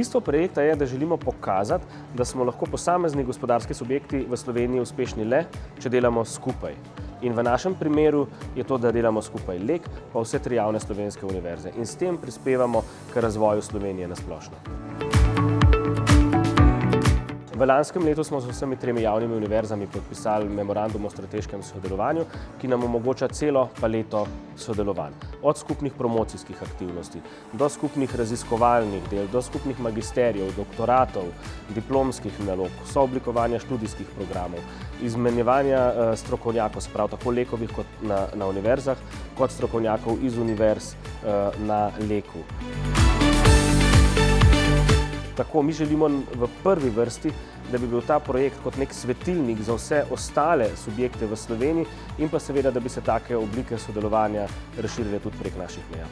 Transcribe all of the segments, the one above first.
Bistvo projekta je, da želimo pokazati, da smo lahko posamezni gospodarski subjekti v Sloveniji uspešni le, če delamo skupaj. In v našem primeru je to, da delamo skupaj LEK, pa vse 3 javne slovenske univerze. In s tem prispevamo k razvoju Slovenije na splošno. V lanskem letu smo z vsemi 3 javnimi univerzami podpisali memorandum o strateškem sodelovanju, ki nam omogoča celo paleto sodelovanj. Od skupnih promocijskih aktivnosti, do skupnih raziskovalnih del, do skupnih magisterijev, doktoratov, diplomskih nalog, sooblikovanja študijskih programov, izmenjevanja strokovnjakov, prav tako LEK-ovih kot na univerzah, kot strokovnjakov iz univerz na LEK-u. Tako mi želimo v prvi vrsti, da bi bil ta projekt kot nek svetilnik za vse ostale subjekte v Sloveniji in pa seveda, da bi se take oblike sodelovanja razširile tudi prek naših meja.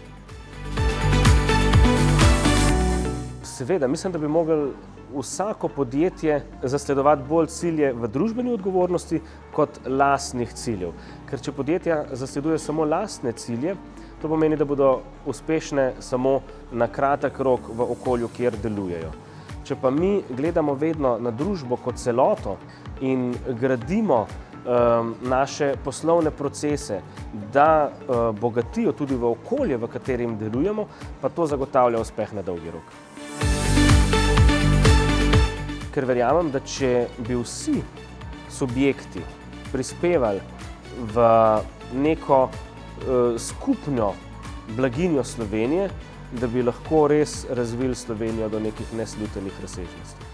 Seveda, mislim, da bi mogli vsako podjetje zasledovati bolj cilje v družbeni odgovornosti kot lastnih ciljev. Ker če podjetja zasleduje samo lastne cilje, to pomeni, da bodo uspešne samo na kratek rok v okolju, kjer delujejo. Če pa mi gledamo vedno na družbo kot celoto in gradimo naše poslovne procese, da bogatijo tudi v okolje, v katerem delujemo, pa to zagotavlja uspeh na dolgi rok. Ker verjamem, da če bi vsi subjekti prispevali v neko skupno blaginjo Slovenije, da bi lahko res razvili Slovenijo do nekih neslutenih razsežnosti.